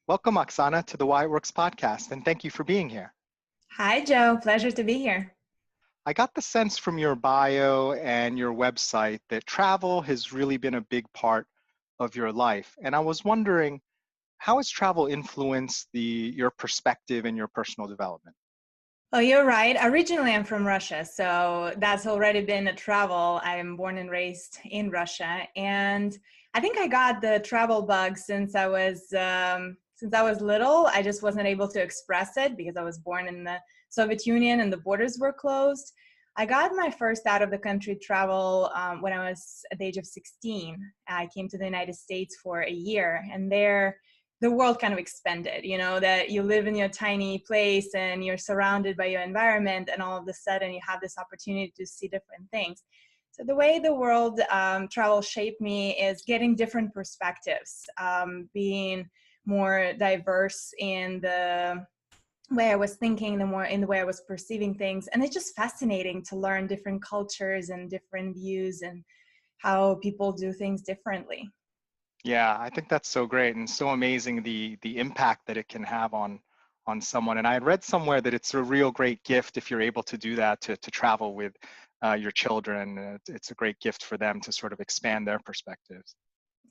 Welcome, Oksana, to the Why It Works podcast, and thank you for being here. Hi, Joe. Pleasure to be here. I got the sense from your bio and your website that travel has really been a big part of your life. And I was wondering, how has travel influenced your perspective and your personal development? Oh, you're right. Originally, I'm from Russia, so that's already been a travel. I'm born and raised in Russia, and I think I got the travel bug since I was little. I just wasn't able to express it because I was born in the Soviet Union and the borders were closed. I got my first out of the country travel when I was at the age of 16. I came to the United States for a year, and there the world kind of expanded, that you live in your tiny place and you're surrounded by your environment, and all of a sudden you have this opportunity to see different things. So the way the world travel shaped me is getting different perspectives, being more diverse in the way I was thinking, in the way I was perceiving things. And it's just fascinating to learn different cultures and different views and how people do things differently. Yeah, I think that's so great and so amazing the impact that it can have on someone. And I had read somewhere that it's a real great gift if you're able to do that to travel with your children. It's a great gift for them to sort of expand their perspectives.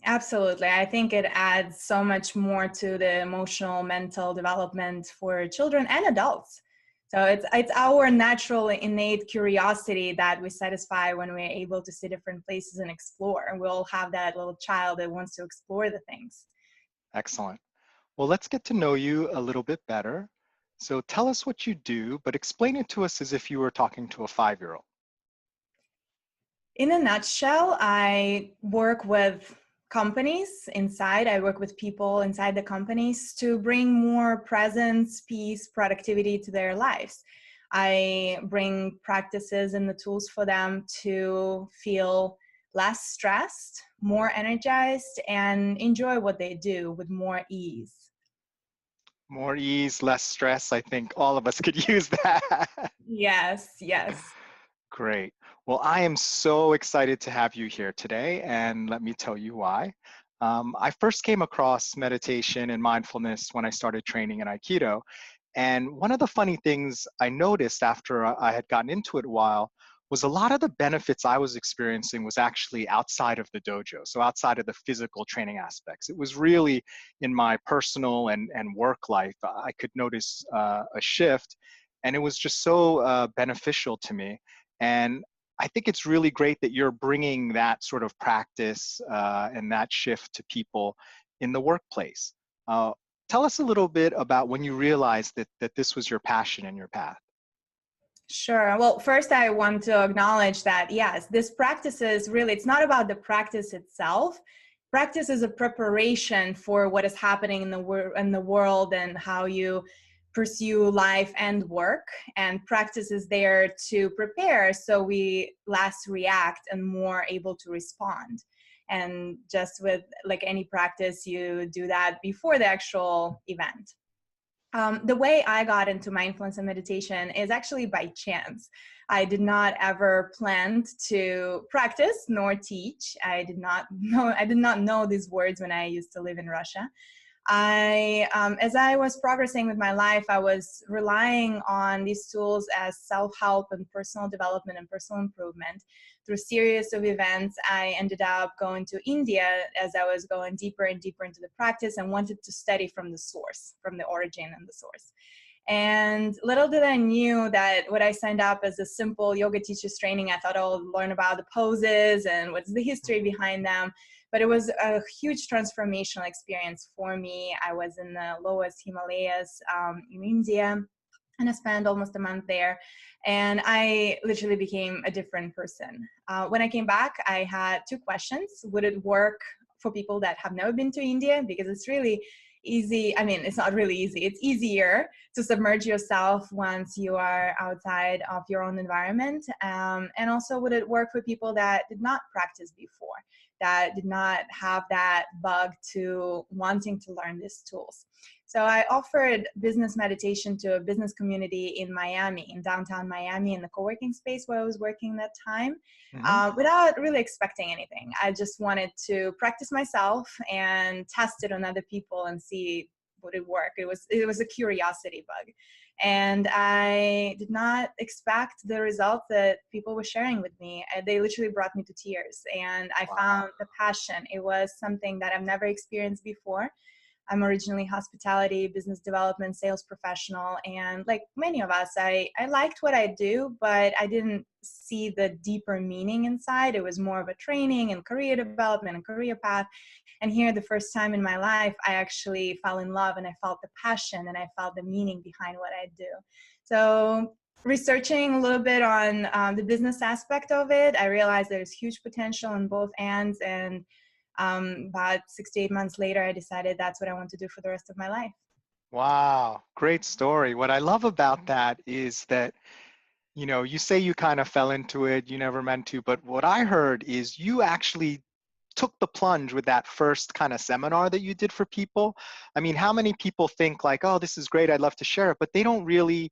Absolutely. I think it adds so much more to the emotional, mental development for children and adults. So it's our natural, innate curiosity that we satisfy when we're able to see different places and explore. And we'll have that little child that wants to explore the things. Excellent. Well, let's get to know you a little bit better. So tell us what you do, but explain it to us as if you were talking to a 5-year-old. In a nutshell, I work with companies inside. I work with people inside the companies to bring more presence, peace, productivity to their lives. I bring practices and the tools for them to feel less stressed, more energized, and enjoy what they do with more ease. More ease, less stress. I think all of us could use that. Yes, yes. Great. Well, I am so excited to have you here today, and let me tell you why. I first came across meditation and mindfulness when I started training in Aikido. And one of the funny things I noticed after I had gotten into it a while was a lot of the benefits I was experiencing was actually outside of the dojo, so outside of the physical training aspects. It was really in my personal and work life. I could notice a shift, and it was just so beneficial to me. And I think it's really great that you're bringing that sort of practice and that shift to people in the workplace. Uh, Tell us a little bit about when you realized that this was your passion and your path. Sure. Well, first I want to acknowledge that, yes, this practice is really, it's not about the practice itself. Practice is a preparation for what is happening in the world and how you pursue life and work. And practice is there to prepare so we less react and more able to respond. And just with like any practice, you do that before the actual event. The way I got into mindfulness and meditation is actually by chance. I did not ever plan to practice nor teach. I did not know these words when I used to live in Russia. As I was progressing with my life, I was relying on these tools as self-help and personal development and personal improvement. Through a series of events, I ended up going to India as I was going deeper and deeper into the practice and wanted to study from the source, from the origin and the source. And little did I knew that when I signed up as a simple yoga teacher's training, I thought I'll learn about the poses and what's the history behind them. But it was a huge transformational experience for me. I was in the lowest Himalayas in India, and I spent almost a month there. And I literally became a different person. When I came back, I had two questions. Would it work for people that have never been to India? Because it's really easy. I mean, it's not really easy. It's easier to submerge yourself once you are outside of your own environment. And also, would it work for people that did not practice before, that did not have that bug to wanting to learn these tools? So I offered business meditation to a business community in Miami, in downtown Miami, in the co-working space where I was working that time, Hmm. without really expecting anything. I just wanted to practice myself and test it on other people and see would it work? It was a curiosity bug. And I did not expect the results that people were sharing with me. They literally brought me to tears. And I found the passion. It was something that I've never experienced before. I'm originally hospitality, business development, sales professional. And like many of us, I liked what I do, but I didn't see the deeper meaning inside. It was more of a training and career development and career path. And here, the first time in my life, I actually fell in love and I felt the passion and I felt the meaning behind what I do. So researching a little bit on the business aspect of it, I realized there's huge potential on both ends. And about 6 to 8 months later, I decided that's what I want to do for the rest of my life. Wow, great story. What I love about that is that, you know, you say you kind of fell into it, you never meant to, but what I heard is you actually took the plunge with that first kind of seminar that you did for people. I mean, how many people think like, oh, this is great, I'd love to share it, but they don't really,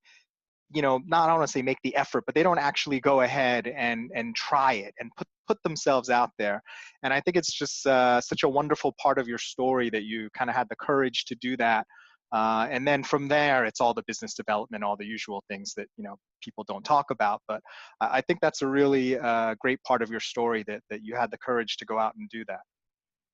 you know, not, I don't want to say make the effort, but they don't actually go ahead and try it and put themselves out there. And I think it's just such a wonderful part of your story that you kind of had the courage to do that. And then from there, it's all the business development, all the usual things that, you know, people don't talk about. But I think that's a really great part of your story that you had the courage to go out and do that.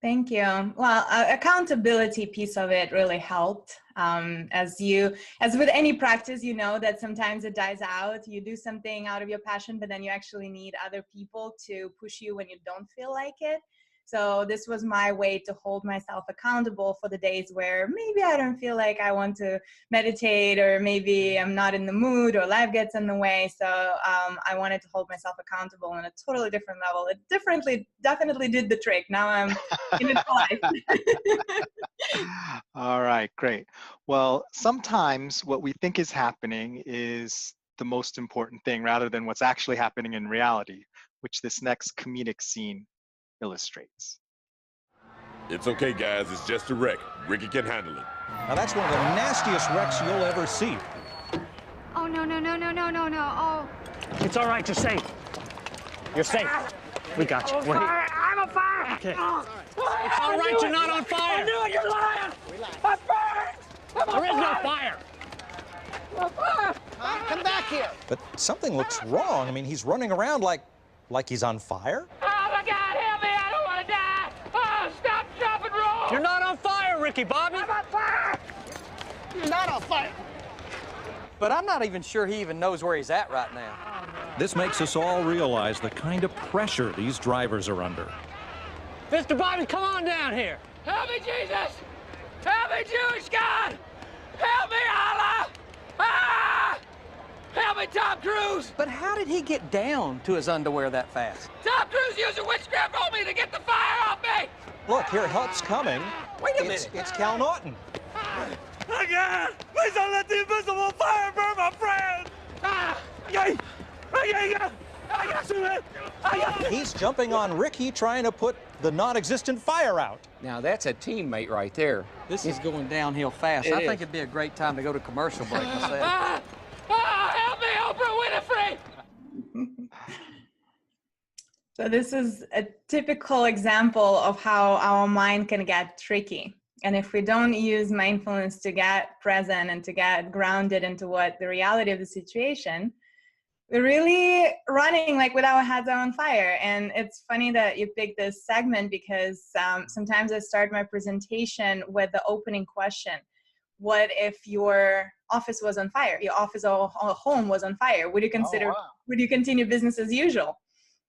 Thank you. Well, accountability piece of it really helped. As with any practice, you know that sometimes it dies out. You do something out of your passion, but then you actually need other people to push you when you don't feel like it. So this was my way to hold myself accountable for the days where maybe I don't feel like I want to meditate, or maybe I'm not in the mood, or life gets in the way. So I wanted to hold myself accountable on a totally different level. It definitely did the trick. Now I'm in it for life. All right, great. Well, sometimes what we think is happening is the most important thing rather than what's actually happening in reality, which this next comedic scene illustrates. It's okay, guys. It's just a wreck. Ricky can handle it. Now that's one of the nastiest wrecks you'll ever see. Oh, no, no, no, no, no, no, no. Oh. It's all right. You're safe. You're safe. We got you. We're here. I'm on fire. Okay. It's all right. You're not on fire. I knew it. You're lying. I'm burned. There is no fire. Come back here. But something looks wrong. I mean, he's running around like he's on fire. Oh, my God, help me. I don't want to die. Oh, stop, drop, and roll. You're not on fire, Ricky Bobby. I'm on fire. You're not on fire. But I'm not even sure he even knows where he's at right now. This makes us all realize the kind of pressure these drivers are under. Mr. Bobby, come on down here. Help me, Jesus. Help me, Jewish God. Help me, Allah. Ah! Help me, Tom Cruise. But how did he get down to his underwear that fast? Tom Cruise using witchcraft on me to get the fire off me. Look, here, help's coming. Wait a minute. It's Cal Naughton. Again! Please don't let the invisible fire burn my friend! He's jumping on Ricky, trying to put the non-existent fire out. Now, that's a teammate right there. This is going downhill fast. I think it'd be a great time to go to commercial break myself. Help me, Oprah Winfrey! So this is a typical example of how our mind can get tricky. And if we don't use mindfulness to get present and to get grounded into what the reality of the situation, we're really running like with our heads on fire. And it's funny that you picked this segment because sometimes I start my presentation with the opening question. What if your office was on fire? Your office or home was on fire? Would you consider, would you continue business as usual?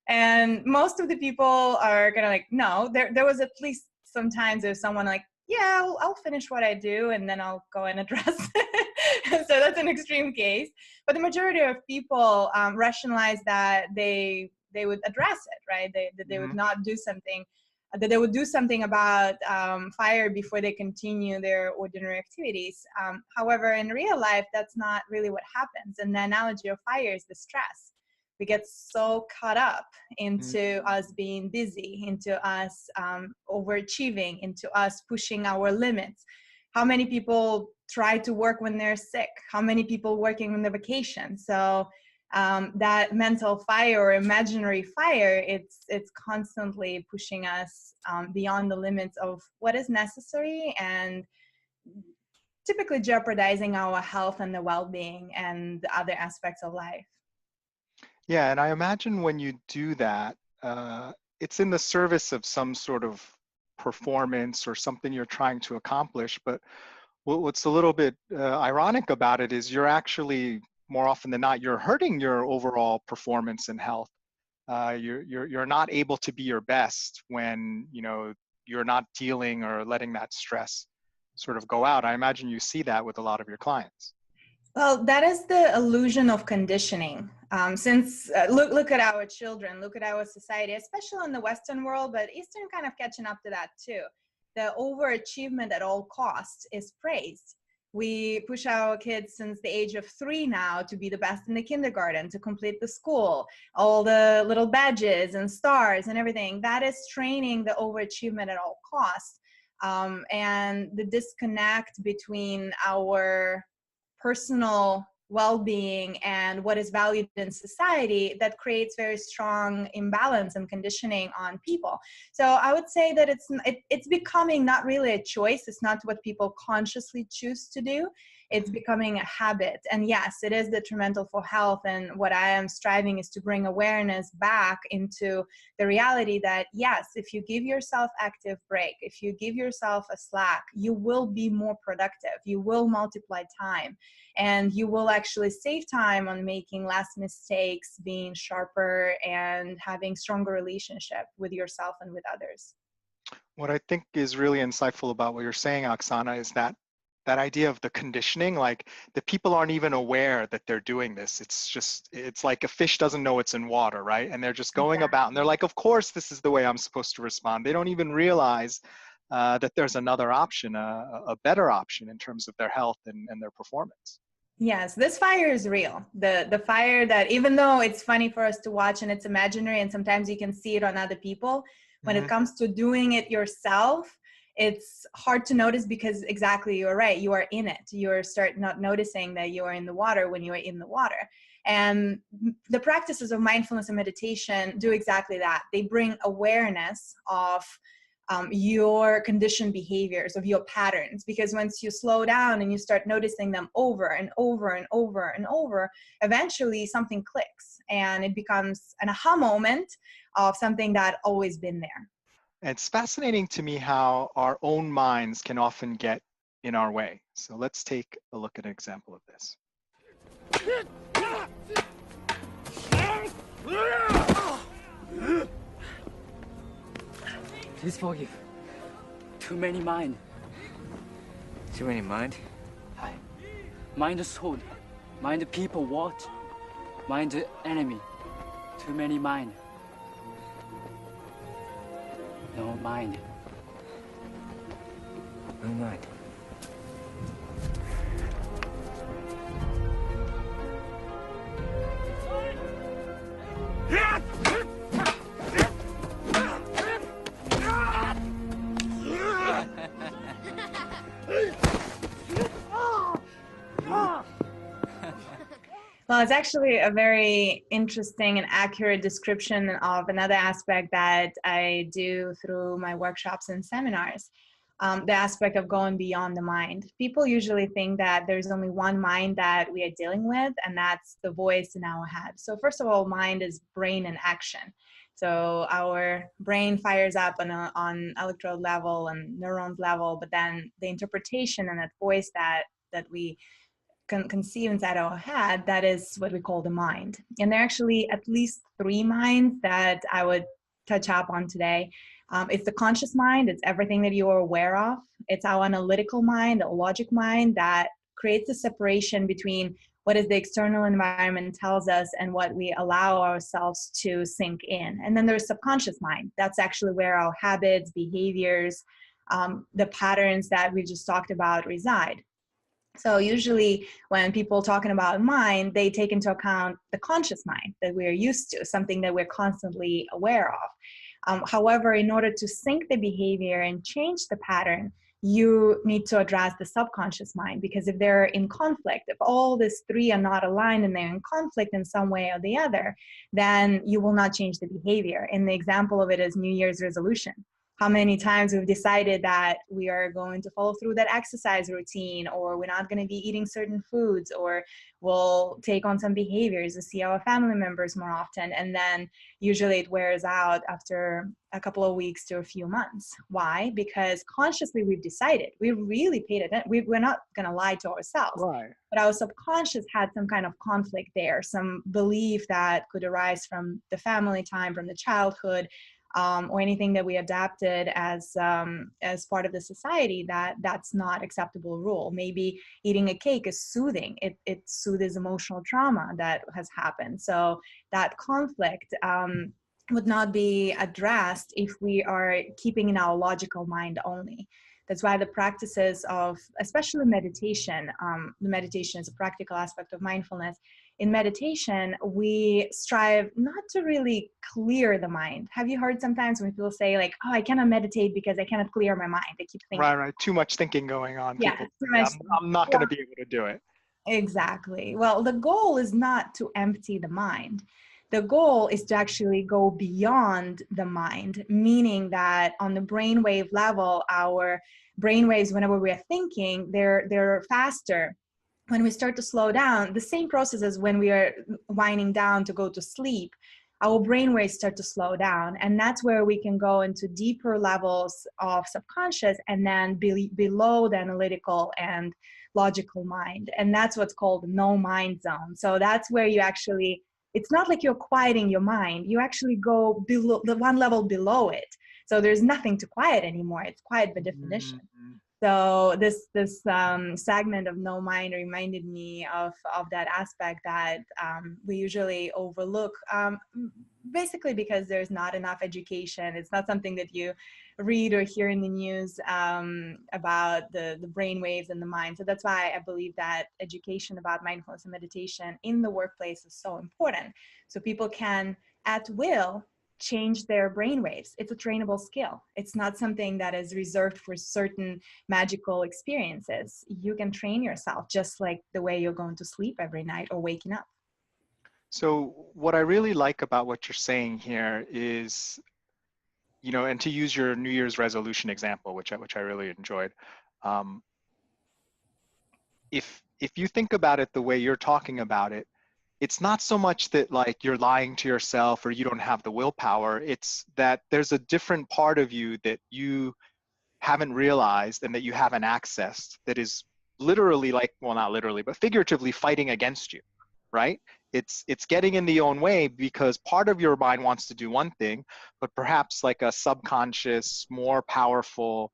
And most of the people are gonna like, no. There was at least sometimes there's someone like, yeah, I'll finish what I do and then I'll go and address it. So that's an extreme case. But the majority of people rationalize that they would address it, right? They would not do something, that they would do something about fire before they continue their ordinary activities. However, in real life, that's not really what happens. And the analogy of fire is the stress. We get so caught up into us being busy, into us overachieving, into us pushing our limits. How many people try to work when they're sick? How many people working on their vacation? So that mental fire or imaginary fire, it's constantly pushing us beyond the limits of what is necessary. And typically jeopardizing our health and the well-being and the other aspects of life. Yeah, and I imagine when you do that, it's in the service of some sort of performance or something you're trying to accomplish. But what's a little bit ironic about it is you're actually, more often than not, you're hurting your overall performance and health. You're not able to be your best when, you know, you're not dealing or letting that stress sort of go out. I imagine you see that with a lot of your clients. Well, that is the illusion of conditioning. Look at our children, look at our society, especially in the Western world, but Eastern kind of catching up to that too. The overachievement at all costs is praised. We push our kids since the age of 3 now to be the best in the kindergarten, to complete the school, all the little badges and stars and everything. That is training the overachievement at all costs. And the disconnect between our personal well-being and what is valued in society, that creates very strong imbalance and conditioning on people. So I would say that it's becoming not really a choice. It's not what people consciously choose to do. It's becoming a habit. And yes, it is detrimental for health. And what I am striving is to bring awareness back into the reality that, yes, if you give yourself active break, if you give yourself a slack, you will be more productive. You will multiply time, and you will actually save time on making less mistakes, being sharper, and having stronger relationship with yourself and with others. What I think is really insightful about what you're saying, Oksana, is that idea of the conditioning. Like, the people aren't even aware that they're doing this. It's like a fish doesn't know it's in water, right? And they're just going about, and they're like, of course, this is the way I'm supposed to respond. They don't even realize that there's another option, a better option in terms of their health and their performance. Yes, this fire is real. The fire that, even though it's funny for us to watch and it's imaginary and sometimes you can see it on other people, when it comes to doing it yourself, it's hard to notice because exactly, you're right, you are in it. You start not noticing that you are in the water when you are in the water. And the practices of mindfulness and meditation do exactly that. They bring awareness of your conditioned behaviors, of your patterns, because once you slow down and you start noticing them over and over and over and over, eventually something clicks and it becomes an aha moment of something that always been there. It's fascinating to me how our own minds can often get in our way. So let's take a look at an example of this. Please forgive. Too many mind. Too many mind? Hi. Mind the sword. Mind the people watch. Mind the enemy. Too many mind. No mind. No mind. Well, it's actually a very interesting and accurate description of another aspect that I do through my workshops and seminars, the aspect of going beyond the mind. People usually think that there's only one mind that we are dealing with, and that's the voice in our head. So first of all, mind is brain in action. So our brain fires up on electrode level and neurons level, but then the interpretation and that voice that we conceive inside our head, that is what we call the mind. And there are actually at least 3 minds that I would touch up on today. It's the conscious mind. It's everything that you are aware of. It's our analytical mind, the logic mind, that creates a separation between what is the external environment tells us and what we allow ourselves to sink in. And then there's subconscious mind. That's actually where our habits, behaviors, the patterns that we just talked about reside. So usually when people are talking about mind, they take into account the conscious mind that we're used to, something that we're constantly aware of. However, in order to sync the behavior and change the pattern, you need to address the subconscious mind, because if they're in conflict, if all these 3 are not aligned and they're in conflict in some way or the other, then you will not change the behavior. And the example of it is New Year's resolution. how many times we've decided that we are going to follow through that exercise routine, or we're not going to be eating certain foods, or we'll take on some behaviors to see our family members more often. And then usually it wears out after a couple of weeks to a few months. Why? Because consciously we've decided, we really paid attention. We're not going to lie to ourselves. Right. But our subconscious had some kind of conflict there, some belief that could arise from the family time, from the childhood, or anything that we adapted as part of the society, that's not acceptable rule. Maybe eating a cake is soothing. It soothes emotional trauma that has happened. So that conflict would not be addressed if we are keeping in our logical mind only. That's why the practices of, especially meditation, the meditation is a practical aspect of mindfulness. In meditation, we strive not to really clear the mind. Have you heard sometimes when people say like, oh, I cannot meditate because I cannot clear my mind. I keep thinking. Right. Too much thinking going on. Yeah, People too say, much. I'm not going to be able to do it. Exactly. Well, the goal is not to empty the mind. The goal is to actually go beyond the mind, meaning that on the brainwave level, our brainwaves, whenever we are thinking, they're faster. When we start to slow down, the same process as when we are winding down to go to sleep, our brainwaves start to slow down. And that's where we can go into deeper levels of subconscious and then below the analytical and logical mind. And that's what's called the no mind zone. So that's where you actually, it's not like you're quieting your mind. You actually go below the one level below it. So there's nothing to quiet anymore. It's quiet by definition. Mm-hmm. So this segment of no mind reminded me of that aspect that we usually overlook, basically because there's not enough education. It's not something that you read or hear in the news about the brain waves and the mind. So that's why I believe that education about mindfulness and meditation in the workplace is so important. So people can, at will, change their brain waves. It's a trainable skill. It's not something that is reserved for certain magical experiences. You can train yourself just like the way you're going to sleep every night or waking up. So what I really like about what you're saying here is, you know, and to use your New Year's resolution example, which I really enjoyed. If you think about it the way you're talking about it, it's not so much that like you're lying to yourself or you don't have the willpower. It's that there's a different part of you that you haven't realized and that you haven't accessed that is literally, like, well, not literally, but figuratively fighting against you, right? It's getting in the own way because part of your mind wants to do one thing, but perhaps like a subconscious, more powerful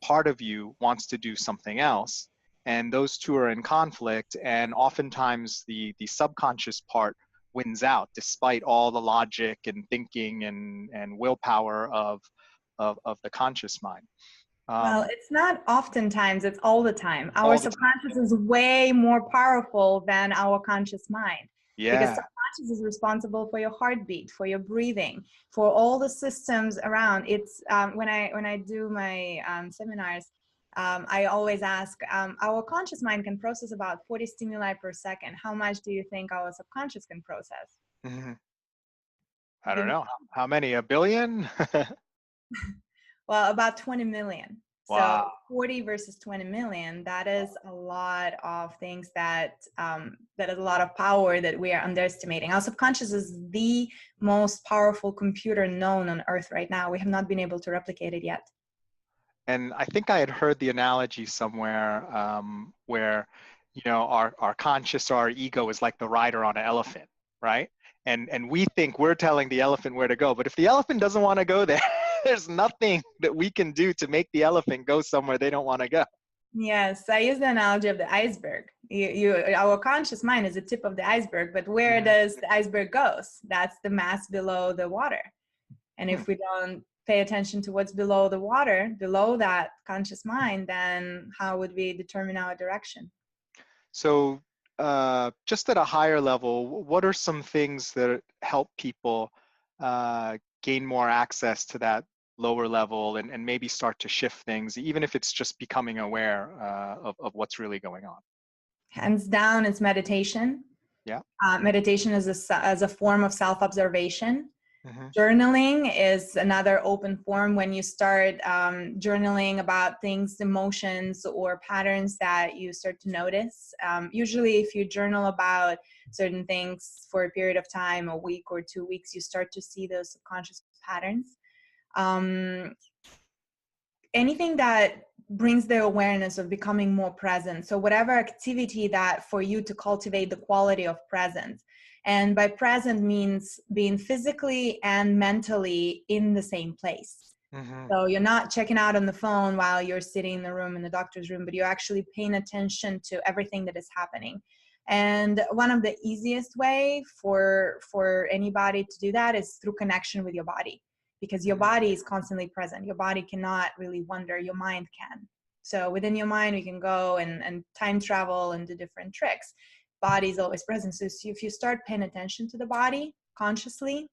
part of you wants to do something else. And those two are in conflict, and oftentimes the subconscious part wins out despite all the logic and thinking and willpower of the conscious mind. Well, it's not oftentimes, it's all the time. Our subconscious is way more powerful than our conscious mind. Yeah. Because subconscious is responsible for your heartbeat, for your breathing, for all the systems around. It's when I do my seminars, I always ask, our conscious mind can process about 40 stimuli per second. How much do you think our subconscious can process? Mm-hmm. I don't know. How many? A billion? Well, about 20 million. Wow. So 40 versus 20 million, that is a lot of things that is a lot of power that we are underestimating. Our subconscious is the most powerful computer known on Earth right now. We have not been able to replicate it yet. And I think I had heard the analogy somewhere where, you know, our conscious or our ego is like the rider on an elephant, right? And we think we're telling the elephant where to go. But if the elephant doesn't want to go there, there's nothing that we can do to make the elephant go somewhere they don't want to go. Yes, I use the analogy of the iceberg. Our conscious mind is the tip of the iceberg, but where does the iceberg goes? That's the mass below the water. And if we don't pay attention to what's below the water, below that conscious mind, then how would we determine our direction? So just at a higher level, what are some things that help people gain more access to that lower level and maybe start to shift things, even if it's just becoming aware of what's really going on? Hands down, it's meditation. Yeah. Meditation is a form of self-observation. Journaling is another open form when you start journaling about things, emotions, or patterns that you start to notice. Usually, if you journal about certain things for a period of time, a week or 2 weeks, you start to see those subconscious patterns. Anything that brings the awareness of becoming more present. So whatever activity that for you to cultivate the quality of presence. And by present means being physically and mentally in the same place. So you're not checking out on the phone while you're sitting in the room, in the doctor's room, but you're actually paying attention to everything that is happening. And one of the easiest way for anybody to do that is through connection with your body, because your body is constantly present. Your body cannot really wander, your mind can. So within your mind, we can go and time travel and do different tricks. Body is always present. So if you start paying attention to the body consciously,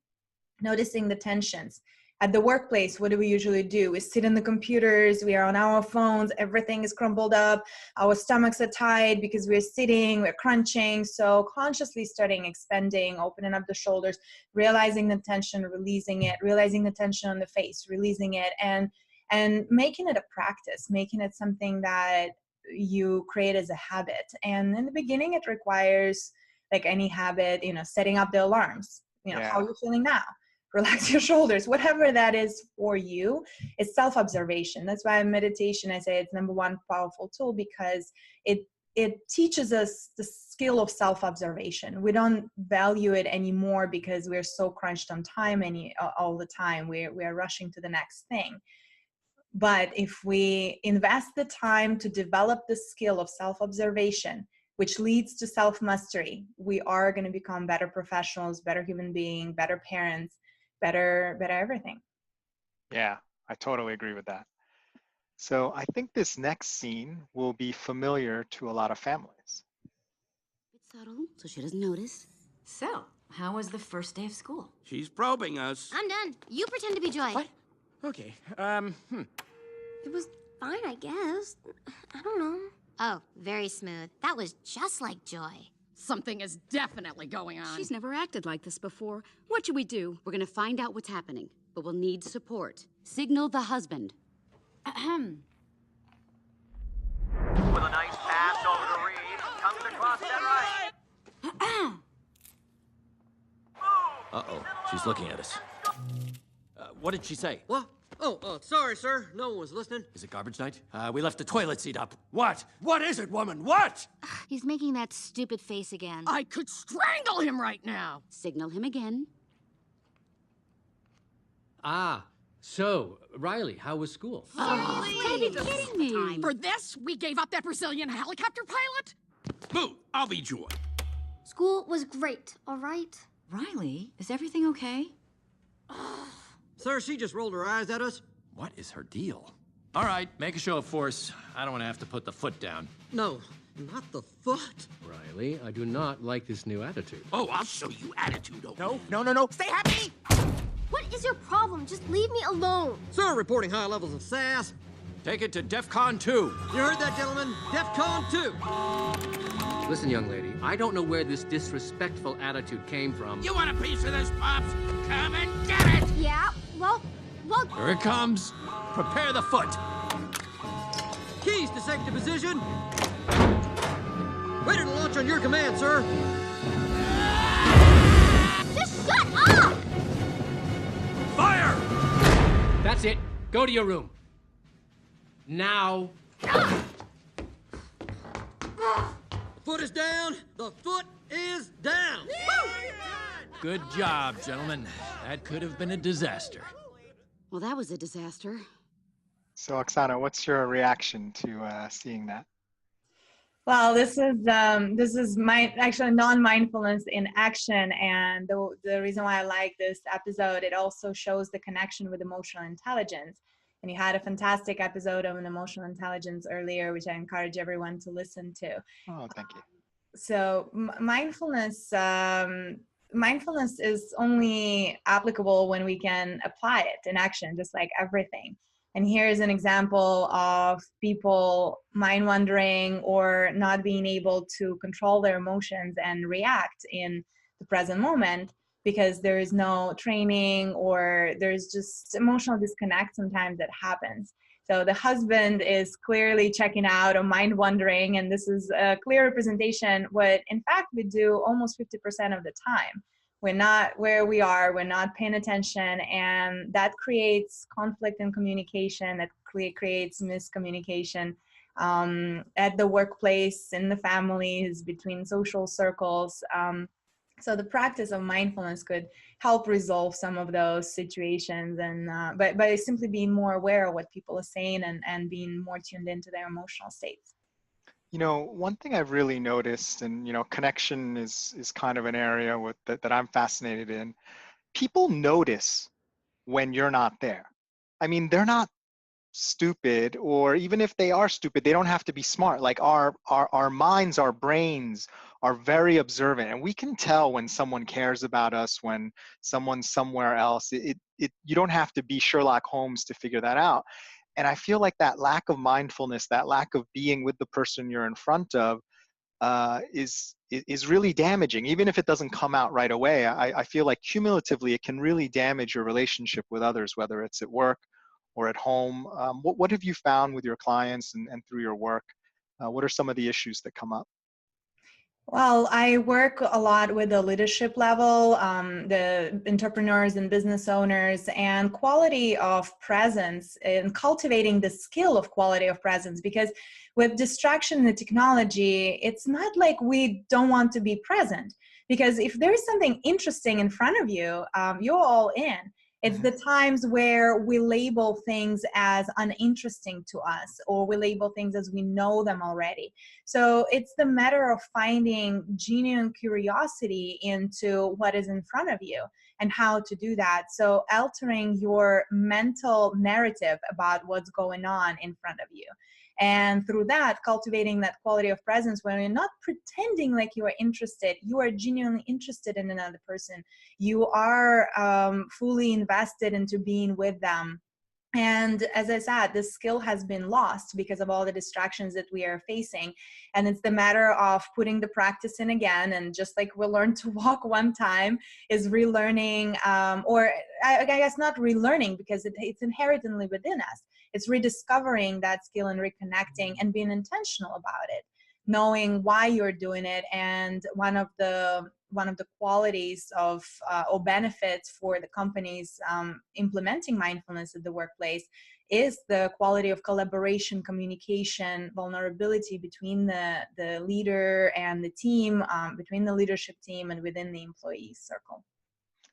noticing the tensions. At the workplace, what do we usually do? We sit in the computers, we are on our phones, everything is crumpled up, our stomachs are tight because we're sitting, we're crunching. So consciously starting expanding, opening up the shoulders, realizing the tension, releasing it, realizing the tension on the face, releasing it, and making it a practice, making it something that you create as a habit. And in the beginning, it requires, like any habit, setting up the alarms. How are you feeling now? Relax your shoulders, whatever that is for you. It's self-observation. That's why meditation, I say it's number one powerful tool, because it teaches us the skill of self-observation. We don't value it anymore because we're so crunched on time all the time. We're rushing to the next thing. But if we invest the time to develop the skill of self-observation, which leads to self-mastery, we are going to become better professionals, better human beings, better parents, better everything. Yeah, I totally agree with that. So I think this next scene will be familiar to a lot of families. It's subtle, so she doesn't notice. So, how was the first day of school? She's probing us. I'm done. You pretend to be Joy. What? Okay, It was fine, I guess. I don't know. Oh, very smooth. That was just like Joy. Something is definitely going on. She's never acted like this before. What should we do? We're gonna find out what's happening, but we'll need support. Signal the husband. With a nice pass over the reed, comes across that right. Uh-oh, she's looking at us. What did she say? What? Oh, sorry, sir. No one was listening. Is it garbage night? We left the toilet seat up. What? What is it, woman? What? He's making that stupid face again. I could strangle him right now. Signal him again. So, Riley, how was school? Oh, you gotta be kidding me. For this, we gave up that Brazilian helicopter pilot? Boo, I'll be Joy. School was great, all right? Riley, is everything okay? Sir, she just rolled her eyes at us. What is her deal? All right, make a show of force. I don't want to have to put the foot down. No, not the foot. Riley, I do not like this new attitude. Oh, I'll show you attitude. No. Stay happy! What is your problem? Just leave me alone. Sir, reporting high levels of sass. Take it to DEFCON 2. You heard that, gentlemen? DEFCON 2. Listen, young lady, I don't know where this disrespectful attitude came from. You want a piece of this, Pops? Come and get it! Yeah, well... Here it comes. Prepare the foot. Keys to safety position. Ready to launch on your command, sir. Just shut up! Fire! That's it. Go to your room. Now. The foot is down. The foot is down. Good job, gentlemen. That could have been a disaster. Well, that was a disaster. So Oksana, what's your reaction to seeing that? Well, this is actually non-mindfulness in action, and the reason why I like this episode, it also shows the connection with emotional intelligence. And you had a fantastic episode of an emotional intelligence earlier, which I encourage everyone to listen to. Oh, thank you. So mindfulness is only applicable when we can apply it in action, just like everything. And here's an example of people mind wandering or not being able to control their emotions and react in the present moment. because there is no training, or there's just emotional disconnect sometimes that happens. So the husband is clearly checking out or mind wandering, and this is a clear representation what in fact we do almost 50% of the time. We're not where we are, we're not paying attention, and that creates conflict in communication, that creates miscommunication at the workplace, in the families, between social circles. So the practice of mindfulness could help resolve some of those situations, and by simply being more aware of what people are saying, and being more tuned into their emotional states. You know, one thing I've really noticed, and you know, connection is kind of an area that I'm fascinated in. People notice when you're not there. I mean, they're not stupid, or even if they are stupid, they don't have to be smart. Like our minds, our brains are very observant, and we can tell when someone cares about us, when someone's somewhere else. You don't have to be Sherlock Holmes to figure that out. And I feel like that lack of mindfulness, that lack of being with the person you're in front of, is really damaging. Even if it doesn't come out right away, I feel like cumulatively it can really damage your relationship with others, whether it's at work or at home. What have you found with your clients and through your work? What are some of the issues that come up? Well, I work a lot with the leadership level, the entrepreneurs and business owners, and quality of presence, and cultivating the skill of quality of presence. Because with distraction and technology, it's not like we don't want to be present. Because if there's something interesting in front of you, you're all in. It's the times where we label things as uninteresting to us, or we label things as we know them already. So it's the matter of finding genuine curiosity into what is in front of you and how to do that. So altering your mental narrative about what's going on in front of you. And through that, cultivating that quality of presence where you're not pretending like you are interested, you are genuinely interested in another person. You are fully invested into being with them. And as I said, this skill has been lost because of all the distractions that we are facing. And it's the matter of putting the practice in again. And just like we learned to walk one time, is relearning, or I guess not relearning, because it's inherently within us. It's rediscovering that skill and reconnecting and being intentional about it, knowing why you're doing it. And one of the qualities of or benefits for the companies implementing mindfulness at the workplace is the quality of collaboration, communication, vulnerability between the leader and the team, between the leadership team and within the employee circle.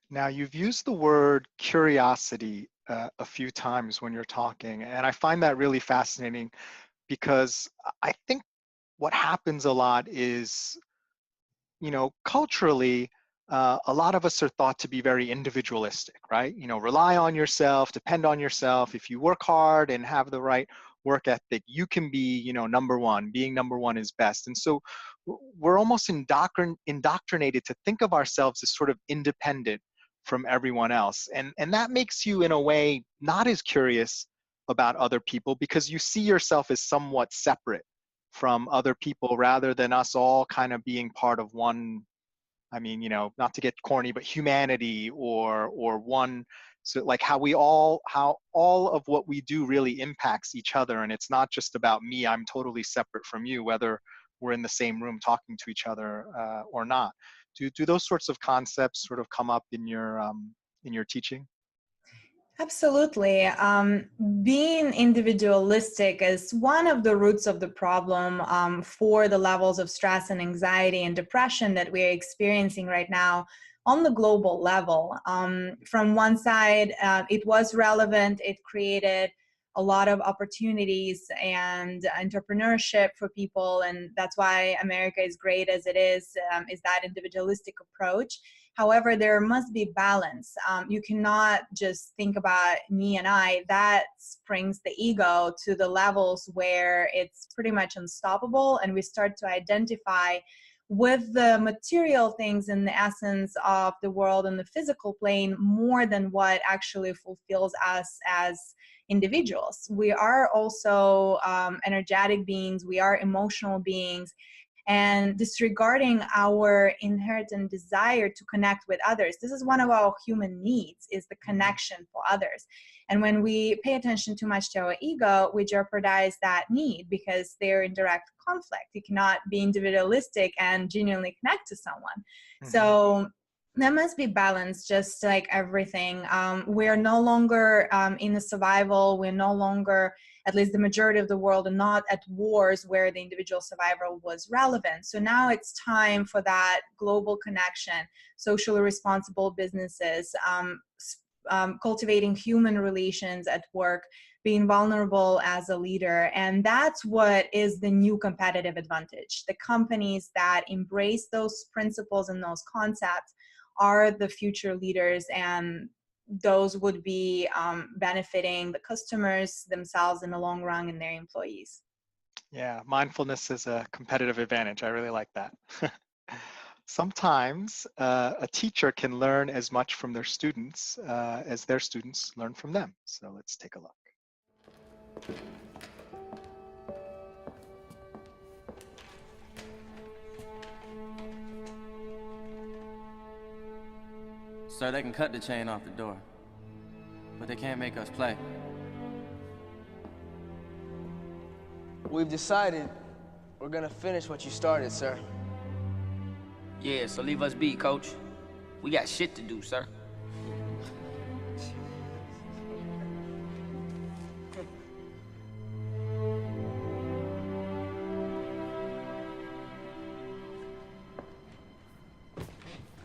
Now, you've used the word curiosity a few times when you're talking, and I find that really fascinating, because I think what happens a lot is, you know, culturally, a lot of us are thought to be very individualistic, right? You know, rely on yourself, depend on yourself. If you work hard and have the right work ethic, you can be, you know, number one. Being number one is best. And so we're almost indoctrinated to think of ourselves as sort of independent from everyone else. And that makes you, in a way, not as curious about other people, because you see yourself as somewhat separate from other people, rather than us all kind of being part of one, I mean, you know, not to get corny, but humanity, or one. So like how all of what we do really impacts each other. And it's not just about me, I'm totally separate from you, whether we're in the same room talking to each other or not. Do those sorts of concepts sort of come up in your teaching? Absolutely. Being individualistic is one of the roots of the problem for the levels of stress and anxiety and depression that we're experiencing right now on the global level. From one side, it was relevant. It created a lot of opportunities and entrepreneurship for people, and that's why America is great as it is that individualistic approach. However, there must be balance. You cannot just think about me and I. That brings the ego to the levels where it's pretty much unstoppable, and we start to identify with the material things in the essence of the world and the physical plane more than what actually fulfills us as individuals. We are also energetic beings. We are emotional beings. and disregarding our inherent desire to connect with others. This is one of our human needs, is the connection for others. And when we pay attention too much to our ego, we jeopardize that need because they're in direct conflict. You cannot be individualistic and genuinely connect to someone. So there must be balance, just like everything. We're no longer in the survival. We're no longer, at least the majority of the world, are not at wars where the individual survival was relevant. So now it's time for that global connection, socially responsible businesses, cultivating human relations at work, being vulnerable as a leader. And that's what is the new competitive advantage. The companies that embrace those principles and those concepts are the future leaders, and those would be benefiting the customers themselves in the long run and their employees. Yeah, mindfulness is a competitive advantage. I really like that. Sometimes a teacher can learn as much from their students as their students learn from them. So let's take a look. Sir, they can cut the chain off the door, but they can't make us play. We've decided we're gonna finish what you started, sir. Yeah, so leave us be, coach. We got shit to do, sir.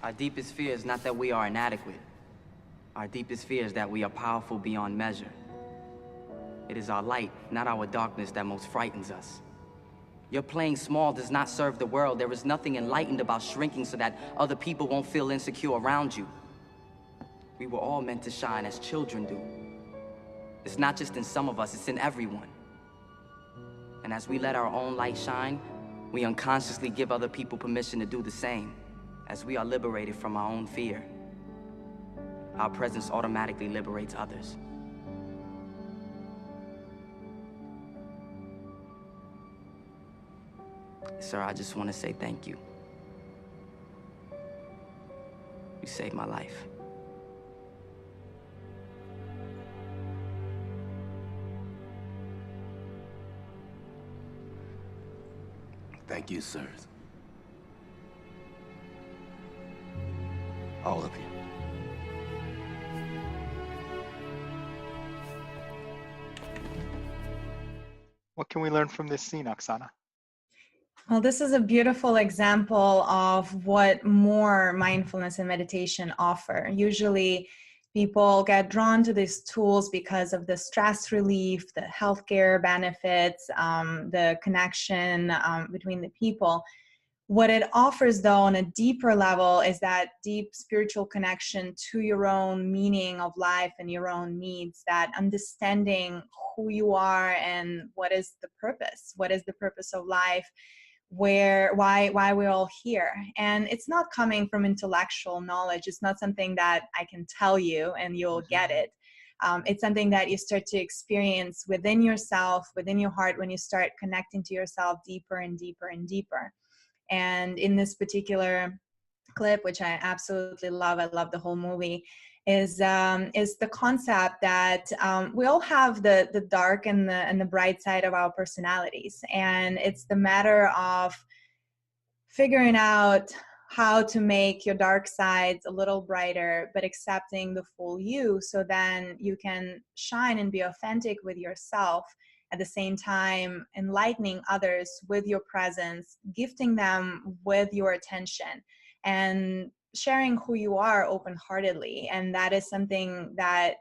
Our deepest fear is not that we are inadequate. Our deepest fear is that we are powerful beyond measure. It is our light, not our darkness, that most frightens us. Your playing small does not serve the world. There is nothing enlightened about shrinking so that other people won't feel insecure around you. We were all meant to shine as children do. It's not just in some of us, it's in everyone. And as we let our own light shine, we unconsciously give other people permission to do the same. As we are liberated from our own fear, our presence automatically liberates others. Sir, I just want to say thank you. You saved my life. Thank you, sirs. All of you. What can we learn from this scene, Oksana? Well, this is a beautiful example of what more mindfulness and meditation offer. Usually people get drawn to these tools because of the stress relief, the healthcare benefits, the connection between the people. What it offers, though, on a deeper level is that deep spiritual connection to your own meaning of life and your own needs, that understanding who you are and what is the purpose of life, why we're all here. And it's not coming from intellectual knowledge. It's not something that I can tell you and you'll get it. It's something that you start to experience within yourself, within your heart, when you start connecting to yourself deeper and deeper and deeper. And in this particular clip, which I absolutely love, I love the whole movie, is the concept that we all have the dark and the bright side of our personalities, and it's the matter of figuring out how to make your dark sides a little brighter, but accepting the full you, so then you can shine and be authentic with yourself, at the same time enlightening others with your presence, gifting them with your attention, and sharing who you are open-heartedly. And that is something that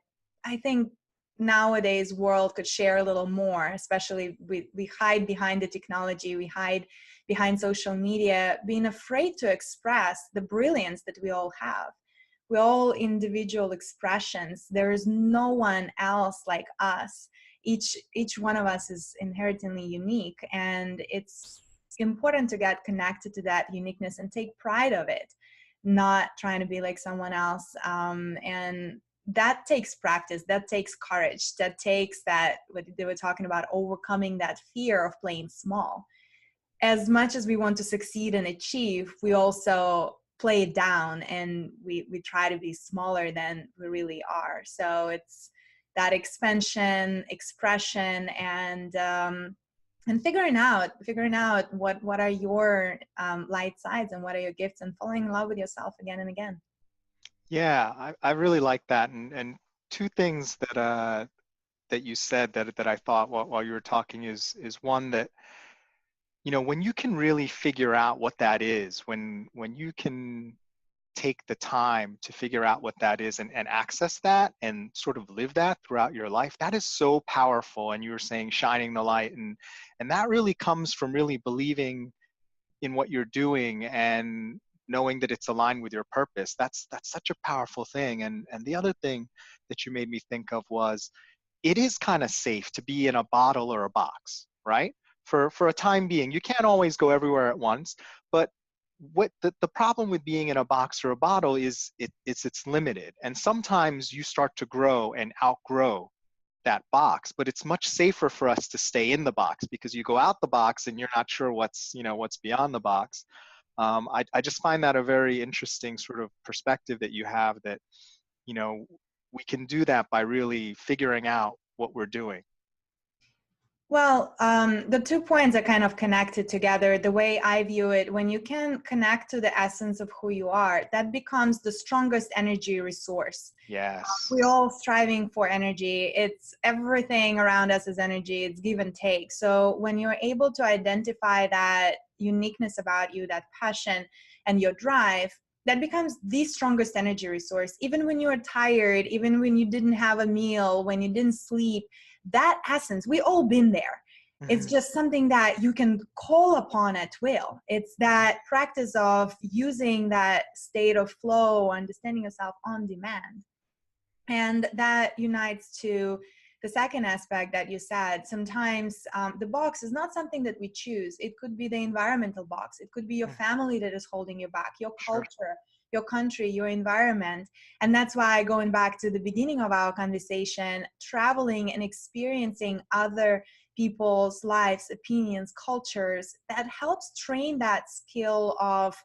I think nowadays world could share a little more, especially we hide behind the technology, we hide behind social media, being afraid to express the brilliance that we all have. We're all individual expressions. There is no one else like us. Each one of us is inherently unique, and it's important to get connected to that uniqueness and take pride of it, not trying to be like someone else. And that takes practice, that takes courage, that takes that, what they were talking about, overcoming that fear of playing small. as much as we want to succeed and achieve, we also play it down, and we try to be smaller than we really are. So it's that expansion, expression, and figuring out what are your light sides and what are your gifts, and falling in love with yourself again and again. Yeah, I really like that. And two things that you said that I thought while you were talking is one that, you know, when you can really figure out what that is, when you can take the time to figure out what that is and access that and sort of live that throughout your life, that is so powerful. And you were saying shining the light, and that really comes from really believing in what you're doing and knowing that it's aligned with your purpose. That's such a powerful thing. And the other thing that you made me think of was, it is kind of safe to be in a bottle or a box, right? For a time being. You can't always go everywhere at once, but what the problem with being in a box or a bottle is it's limited. And sometimes you start to grow and outgrow that box, but it's much safer for us to stay in the box, because you go out the box and you're not sure what's beyond the box. I just find that a very interesting sort of perspective that you have, that, you know, we can do that by really figuring out what we're doing. Well, the 2 points are kind of connected together. The way I view it, when you can connect to the essence of who you are, that becomes the strongest energy resource. Yes. We're all striving for energy. It's everything around us is energy. It's give and take. So when you're able to identify that uniqueness about you, that passion and your drive, that becomes the strongest energy resource. Even when you're tired, even when you didn't have a meal, when you didn't sleep, that essence, we all been there. Mm-hmm. It's just something that you can call upon at will. It's that practice of using that state of flow, understanding yourself on demand. And that unites to the second aspect that you said. Sometimes the box is not something that we choose. It could be the environmental box. It could be your family that is holding you back, your culture, your country, your environment. And that's why, going back to the beginning of our conversation, traveling and experiencing other people's lives, opinions, cultures, that helps train that skill of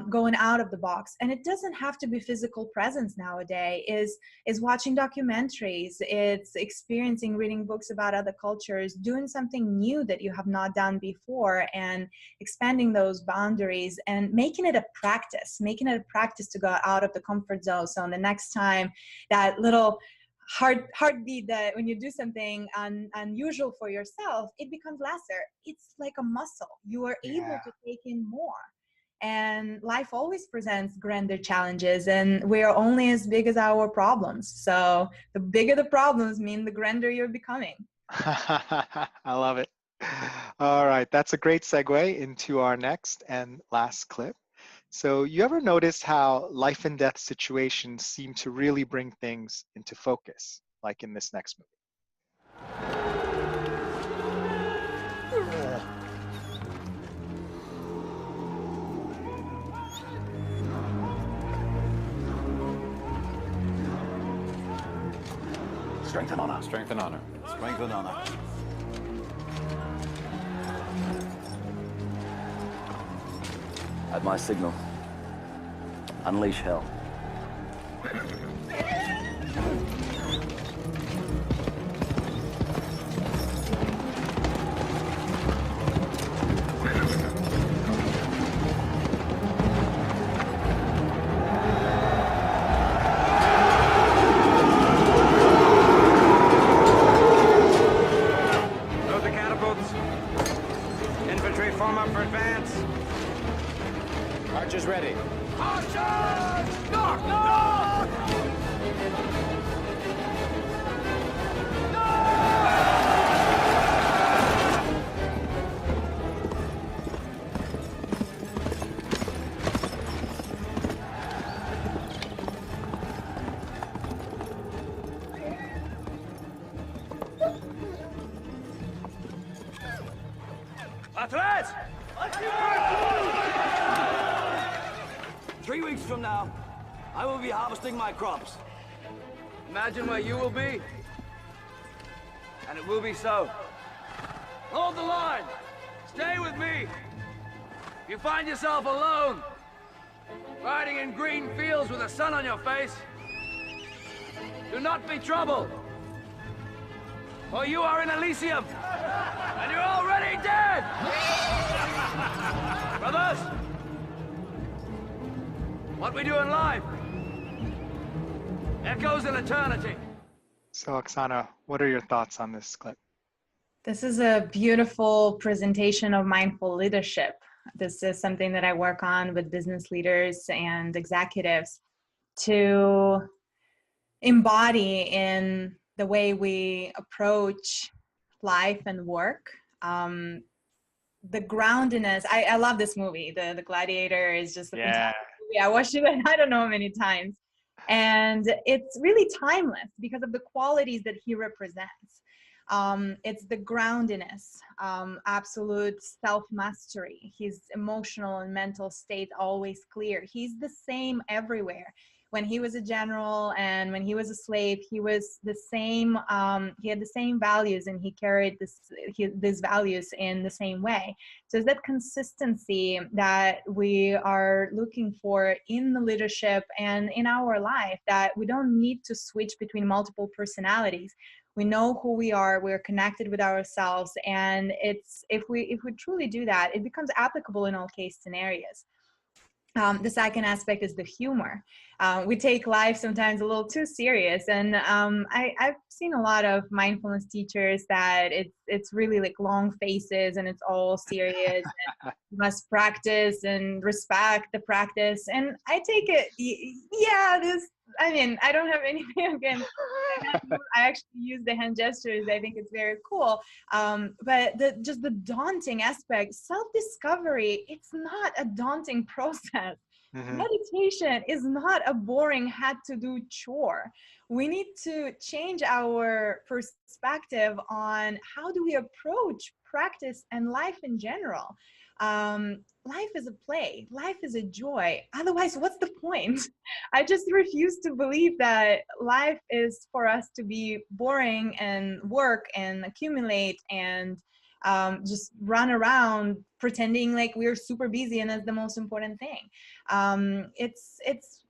going out of the box. And it doesn't have to be physical presence nowadays. Is watching documentaries, it's experiencing, reading books about other cultures, doing something new that you have not done before, and expanding those boundaries and making it a practice to go out of the comfort zone. So the next time that little heartbeat, that when you do something unusual for yourself, it becomes lesser. It's like a muscle. You are able to take in more. And life always presents grander challenges, and we're only as big as our problems. So the bigger the problems mean the grander you're becoming. I love it. All right, that's a great segue into our next and last clip. So you ever notice how life and death situations seem to really bring things into focus, like in this next movie? Strength and honor. Strength and honor. Strength and honor. At my signal, unleash hell. Load the catapults. Infantry form up for advance. Archers ready. Archers! Knock! Knock! Athlete! 3 weeks from now, I will be harvesting my crops. Imagine where you will be, and it will be so. Hold the line! Stay with me. If you find yourself alone, riding in green fields with the sun on your face, do not be troubled. For you are in Elysium, and you're already dead! Brothers, what we do in life echoes in eternity. So Oksana, what are your thoughts on this clip? This is a beautiful presentation of mindful leadership. This is something that I work on with business leaders and executives to embody in the way we approach life and work. The groundedness, I love this movie. The Gladiator is just a fantastic movie. I watched it I don't know how many times. And it's really timeless because of the qualities that he represents. It's the groundedness, absolute self-mastery, his emotional and mental state always clear. He's the same everywhere. When he was a general and when he was a slave, he was the same, he had the same values and he carried these values in the same way. So it's that consistency that we are looking for in the leadership and in our life, that we don't need to switch between multiple personalities. We know who we are, we're connected with ourselves, and it's if we truly do that, it becomes applicable in all case scenarios. The second aspect is the humor. We take life sometimes a little too serious, and I've seen a lot of mindfulness teachers that it's really like long faces and it's all serious and you must practice and respect the practice. And I take it, I mean, I don't have anything against I actually use the hand gestures. I think it's very cool. But just the daunting aspect, self-discovery, it's not a daunting process. Mm-hmm. Meditation is not a boring had to do chore. We need to change our perspective on how do we approach practice and life in general. Life is a play, life is a joy. Otherwise, what's the point? I just refuse to believe that life is for us to be boring and work and accumulate and just run around pretending like we're super busy and that's the most important thing. It's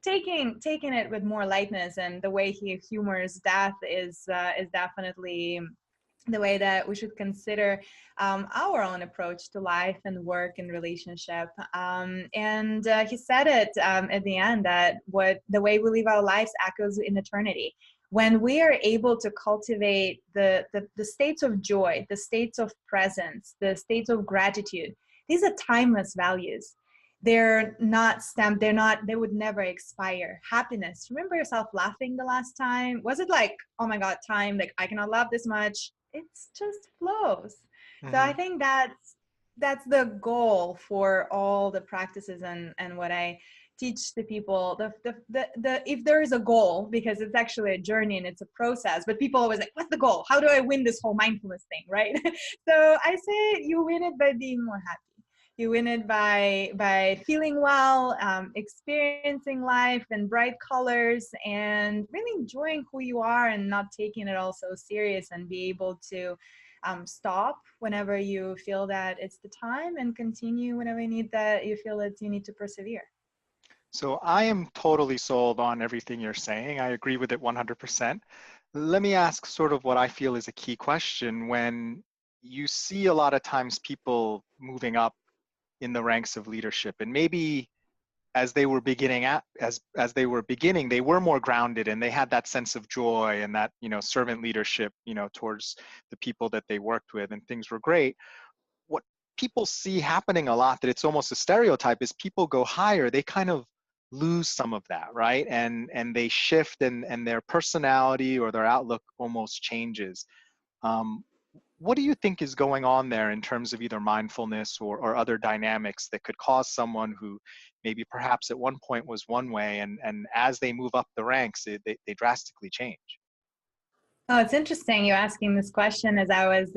taking it with more lightness, and the way he humors death is definitely the way that we should consider our own approach to life and work and relationship. And he said it at the end that the way we live our lives echoes in eternity. When we are able to cultivate the states of joy, the states of presence, the states of gratitude, these are timeless values. They're not stamped, they would never expire. Happiness, remember yourself laughing the last time? Was it like, oh my God, time, like I cannot laugh this much? It's just flows. Mm-hmm. So I think that's the goal for all the practices and what I teach the people. If there is a goal, because it's actually a journey and it's a process, but people always like, what's the goal? How do I win this whole mindfulness thing, right? So I say you win it by being more happy. You win it by feeling well, experiencing life in bright colors, and really enjoying who you are and not taking it all so serious, and be able to stop whenever you feel that it's the time and continue whenever you feel that you need to persevere. So I am totally sold on everything you're saying. I agree with it 100%. Let me ask sort of what I feel is a key question. When you see a lot of times people moving up in the ranks of leadership, and maybe as they were beginning, they were more grounded and they had that sense of joy and that, servant leadership, towards the people that they worked with, and things were great. What people see happening a lot, that it's almost a stereotype, is people go higher, they kind of lose some of that, right? And they shift, and their personality or their outlook almost changes. What do you think is going on there in terms of either mindfulness or other dynamics that could cause someone who maybe perhaps at one point was one way, and as they move up the ranks, they drastically change? Oh, it's interesting you asking this question, as I was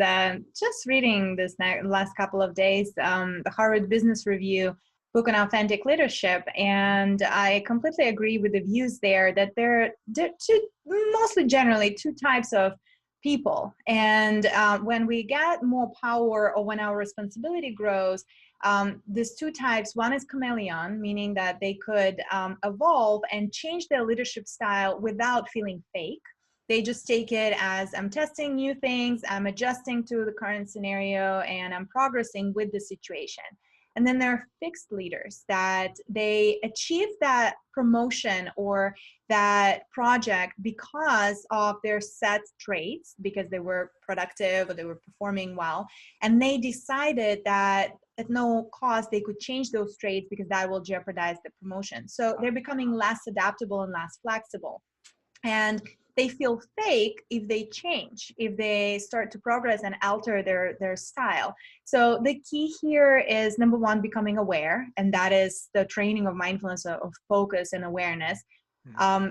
just reading this last couple of days, the Harvard Business Review book on authentic leadership, and I completely agree with the views there that there are mostly generally two types of people. And when we get more power, or when our responsibility grows, there's two types. One is chameleon, meaning that they could evolve and change their leadership style without feeling fake. They just take it as, I'm testing new things, I'm adjusting to the current scenario, and I'm progressing with the situation. And then there are fixed leaders that they achieve that promotion or that project because of their set traits, because they were productive or they were performing well. And they decided that at no cost they could change those traits because that will jeopardize the promotion. So they're becoming less adaptable and less flexible. And they feel fake if they change, if they start to progress and alter their style. So the key here is, number one, becoming aware, and that is the training of mindfulness, of focus and awareness.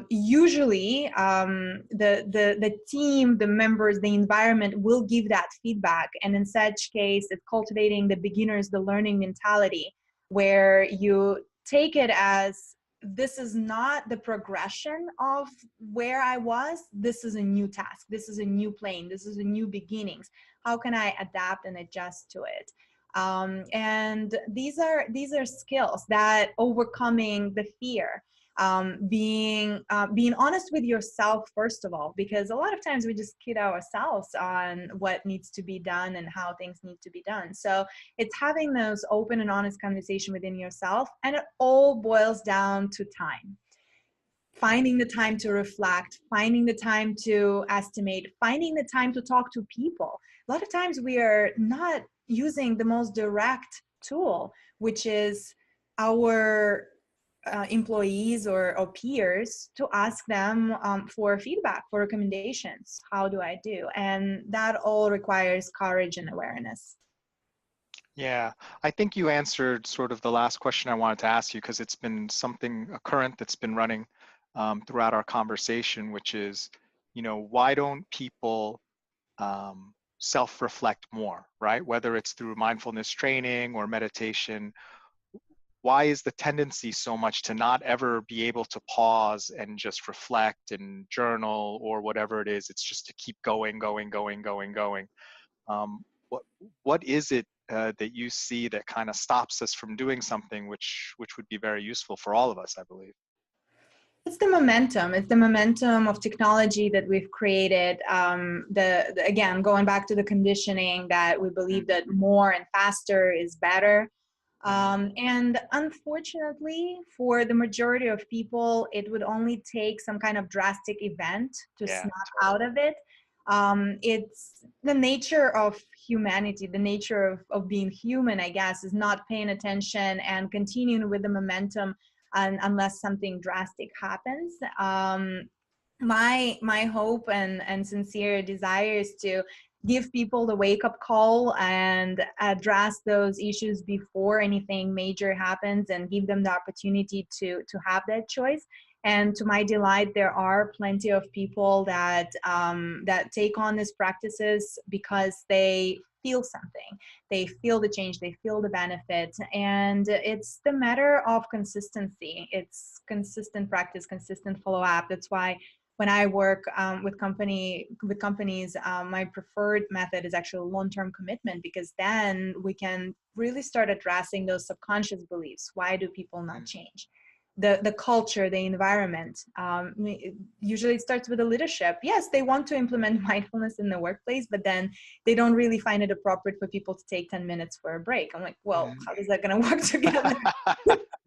Usually the team, the members, the environment will give that feedback, and in such case it's cultivating the beginners, the learning mentality, where you take it as, this is not the progression of where I was. This is a new task. This is a new plane. This is a new beginnings. How can I adapt and adjust to it? And these are skills that overcoming the fear, being honest with yourself, first of all, because a lot of times we just kid ourselves on what needs to be done and how things need to be done. So it's having those open and honest conversation within yourself, and it all boils down to time. Finding the time to reflect, finding the time to estimate, finding the time to talk to people. A lot of times we are not using the most direct tool, which is our employees or peers, to ask them for feedback, for recommendations. How do I do? And that all requires courage and awareness. Yeah, I think you answered sort of the last question I wanted to ask you, because it's been a current that's been running throughout our conversation, which is, why don't people self-reflect more, right? Whether it's through mindfulness training or meditation, why is the tendency so much to not ever be able to pause and just reflect and journal or whatever it is? It's just to keep going. What is it that you see that kind of stops us from doing something which would be very useful for all of us, I believe? It's the momentum. It's the momentum of technology that we've created. Again, going back to the conditioning that we believe that more and faster is better. And unfortunately, for the majority of people, it would only take some kind of drastic event to snap out of it. It's the nature of humanity, the nature of being human, I guess, is not paying attention and continuing with the momentum unless something drastic happens. My hope and sincere desire is to give people the wake-up call and address those issues before anything major happens, and give them the opportunity to have that choice. And to my delight, there are plenty of people that take on these practices because they feel something. They feel the change, they feel the benefit, and it's the matter of consistency. It's consistent practice, consistent follow-up. That's why when I work with companies, my preferred method is actually long-term commitment, because then we can really start addressing those subconscious beliefs. Why do people not change? The culture, the environment. Usually it starts with the leadership. Yes, they want to implement mindfulness in the workplace, but then they don't really find it appropriate for people to take 10 minutes for a break. I'm like, well, how is that going to work together?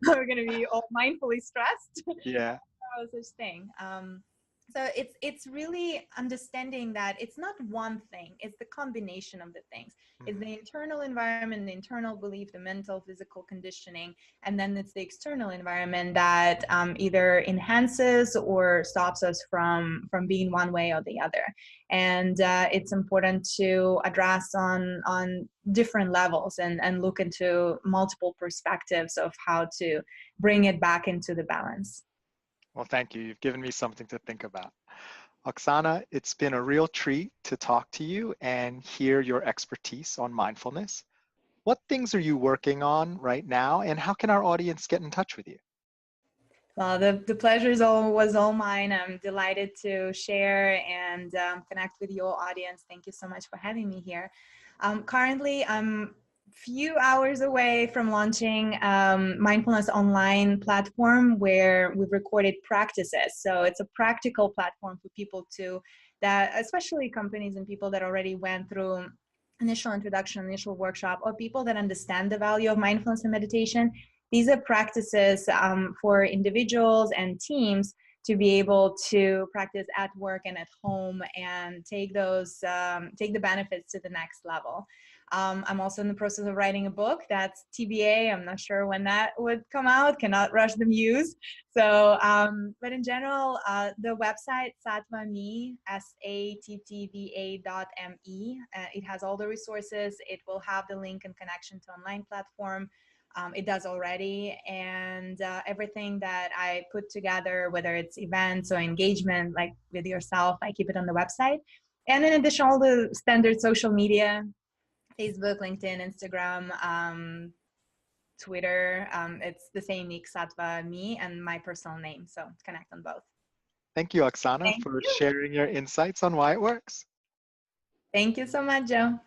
We're going to be all mindfully stressed. Yeah. No such thing. So it's really understanding that it's not one thing, it's the combination of the things. It's the internal environment, the internal belief, the mental, physical conditioning, and then it's the external environment that either enhances or stops us from being one way or the other. And it's important to address on different levels and look into multiple perspectives of how to bring it back into the balance. Well, thank you. You've given me something to think about. Oksana, it's been a real treat to talk to you and hear your expertise on mindfulness. What things are you working on right now, and how can our audience get in touch with you? Well, the pleasure was all mine. I'm delighted to share and connect with your audience. Thank you so much for having me here. Currently, I'm few hours away from launching Mindfulness Online platform where we've recorded practices. So it's a practical platform for people that, especially companies and people that already went through initial introduction, initial workshop, or people that understand the value of mindfulness and meditation. These are practices for individuals and teams to be able to practice at work and at home and take the benefits to the next level. I'm also in the process of writing a book. That's TBA. I'm not sure when that would come out. Cannot rush the muse. So, but in general, the website sattva.me, sattva.me. It has all the resources. It will have the link and connection to online platform. It does already, and everything that I put together, whether it's events or engagement, like with yourself, I keep it on the website. And in addition, all the standard social media, Facebook, LinkedIn, Instagram, Twitter, it's the same Nick Sattva, me, and my personal name. So connect on both. Thank you, Oksana, Thank for you. sharing your insights on why it works. Thank you so much, Joe.